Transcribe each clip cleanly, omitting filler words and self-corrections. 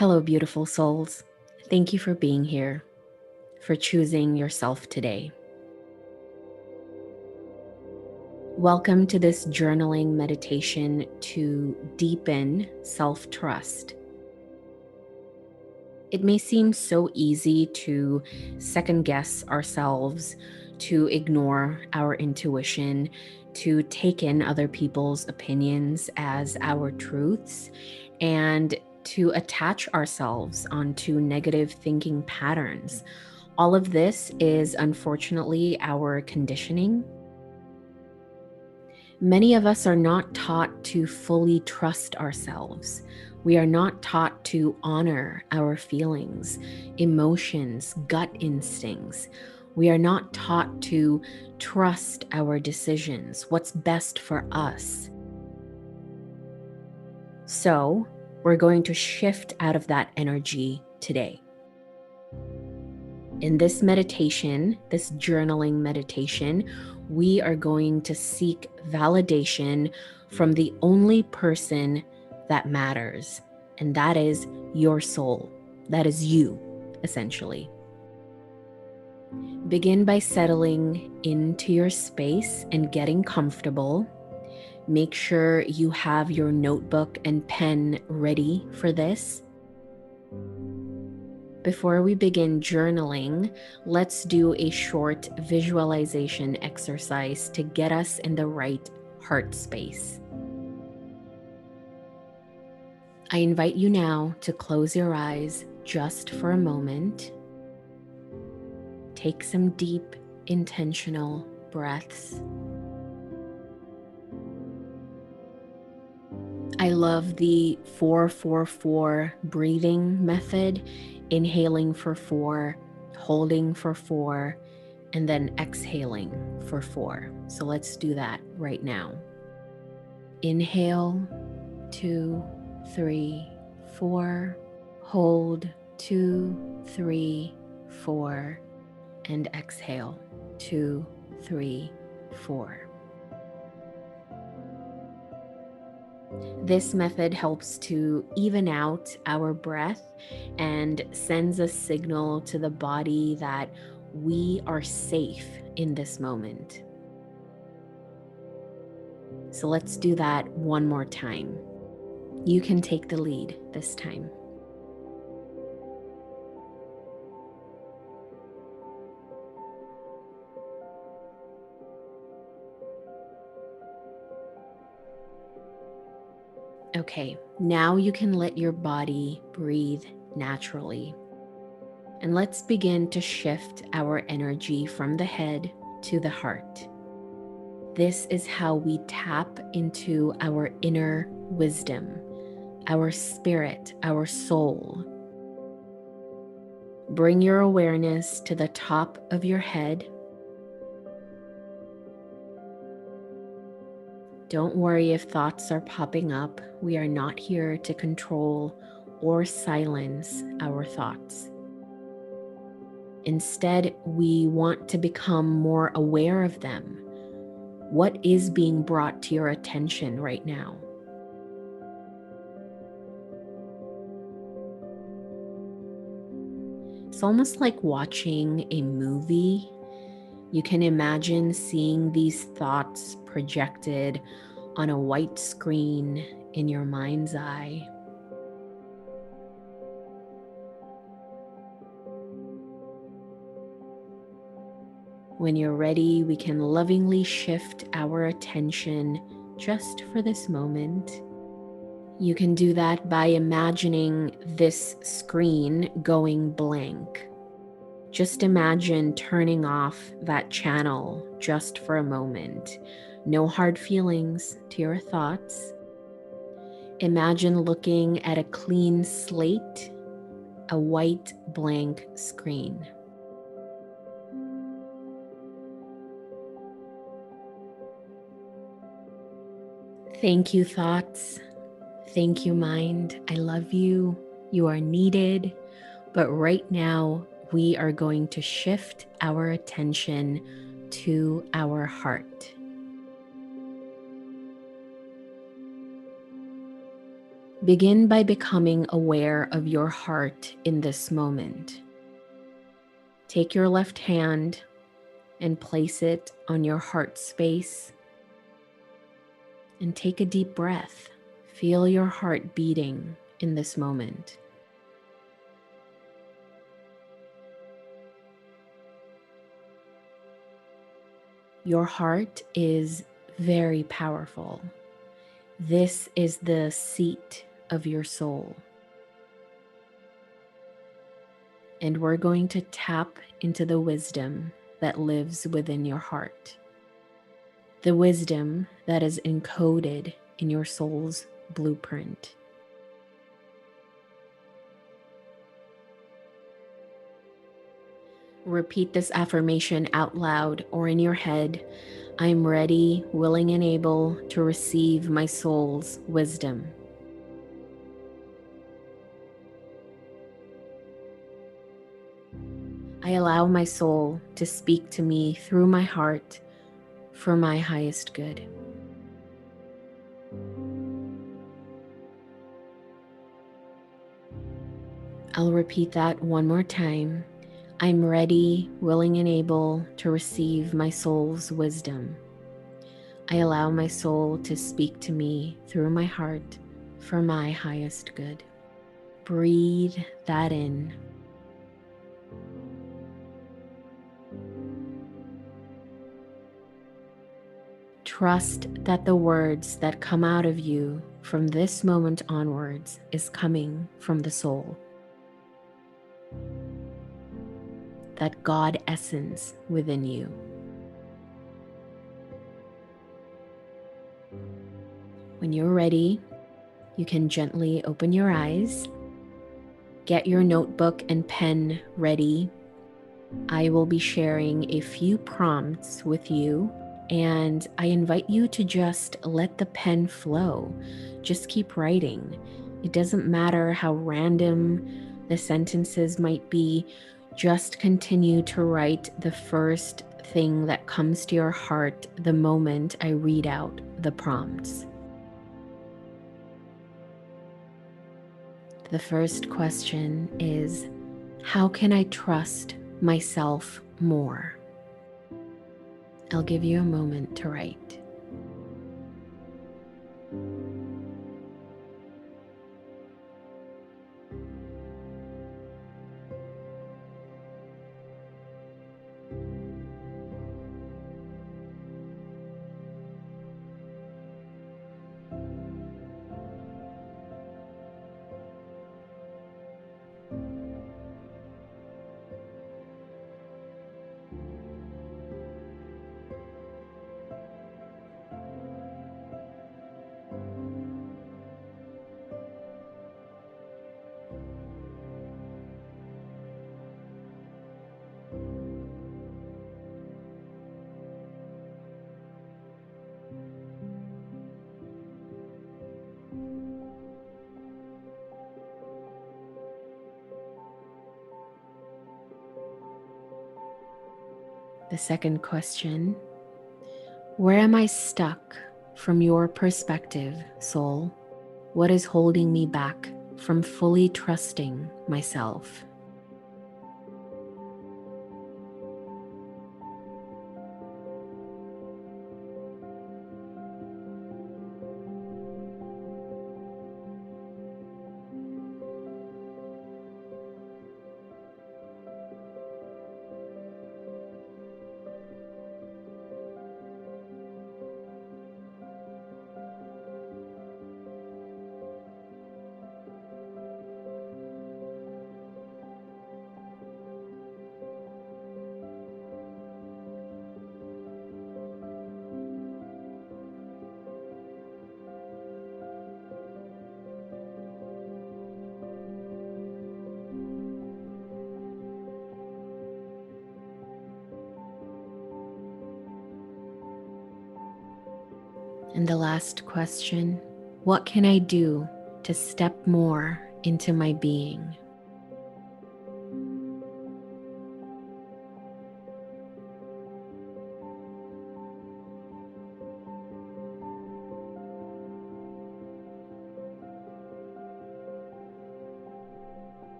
Hello, beautiful souls. Thank you for being here, for choosing yourself today. Welcome to this journaling meditation to deepen self-trust. It may seem so easy to second-guess ourselves, to ignore our intuition, to take in other people's opinions as our truths, and to attach ourselves onto negative thinking patterns. All of this is unfortunately our conditioning. Many of us are not taught to fully trust ourselves. We are not taught to honor our feelings, emotions, gut instincts. We are not taught to trust our decisions, what's best for us. So, we're going to shift out of that energy today. In this meditation, this journaling meditation, we are going to seek validation from the only person that matters, and that is your soul. That is you, essentially. Begin by settling into your space and getting comfortable. Make sure you have your notebook and pen ready for this. Before we begin journaling, let's do a short visualization exercise to get us in the right heart space. I invite you now to close your eyes just for a moment. Take some deep, intentional breaths. I love the 4-4-4 breathing method, inhaling for 4, holding for 4, and then exhaling for 4. So let's do that right now. Inhale, 2, 3, 4. Hold, 2, 3, 4. And exhale, 2, 3, 4. This method helps to even out our breath and sends a signal to the body that we are safe in this moment. So let's do that one more time. You can take the lead this time. Okay, now you can let your body breathe naturally. And let's begin to shift our energy from the head to the heart. This is how we tap into our inner wisdom, our spirit, our soul. Bring your awareness to the top of your head. Don't worry if thoughts are popping up. We are not here to control or silence our thoughts. Instead, we want to become more aware of them. What is being brought to your attention right now? It's almost like watching a movie. You can imagine seeing these thoughts projected on a white screen in your mind's eye. When you're ready, we can lovingly shift our attention just for this moment. You can do that by imagining this screen going blank. Just imagine turning off that channel just for a moment. No hard feelings to your thoughts. Imagine looking at a clean slate, a white blank screen. Thank you, thoughts. Thank you, mind. I love you. You are needed. But right now, we are going to shift our attention to our heart. Begin by becoming aware of your heart in this moment. Take your left hand and place it on your heart space and take a deep breath. Feel your heart beating in this moment. Your heart is very powerful. This is the seat of your soul. And we're going to tap into the wisdom that lives within your heart. The wisdom that is encoded in your soul's blueprint. Repeat this affirmation out loud or in your head. I'm ready, willing, and able to receive my soul's wisdom. I allow my soul to speak to me through my heart for my highest good. I'll repeat that one more time. I'm ready, willing, and able to receive my soul's wisdom. I allow my soul to speak to me through my heart for my highest good. Breathe that in. Trust that the words that come out of you from this moment onwards is coming from the soul. That God essence within you. When you're ready, you can gently open your eyes. Get your notebook and pen ready. I will be sharing a few prompts with you, and I invite you to just let the pen flow. Just keep writing. It doesn't matter how random the sentences might be. Just continue to write the first thing that comes to your heart the moment I read out the prompts. The first question is, how can I trust myself more? I'll give you a moment to write. The second question, where am I stuck from your perspective, soul? What is holding me back from fully trusting myself? And the last question, what can I do to step more into my being?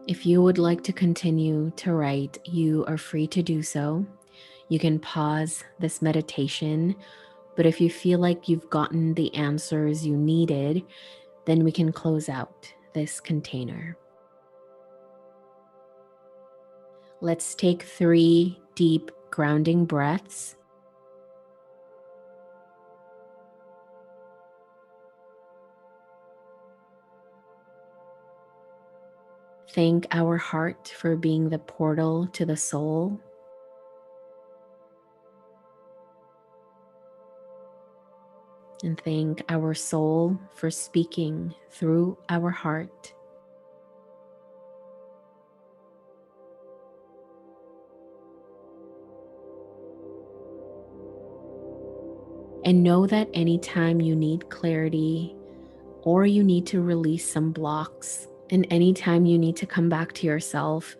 If you would like to continue to write, you are free to do so. You can pause this meditation, but if you feel like you've gotten the answers you needed, then we can close out this container. Let's take 3 deep grounding breaths. Thank our heart for being the portal to the soul. And thank our soul for speaking through our heart. And know that anytime you need clarity or you need to release some blocks, and anytime you need to come back to yourself,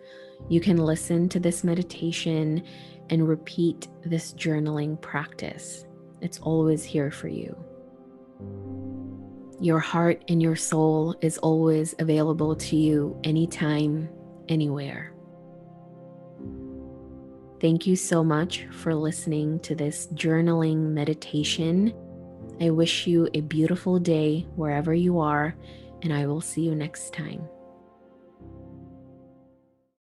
you can listen to this meditation and repeat this journaling practice. It's always here for you. Your heart and your soul is always available to you anytime, anywhere. Thank you so much for listening to this journaling meditation. I wish you a beautiful day wherever you are, and I will see you next time.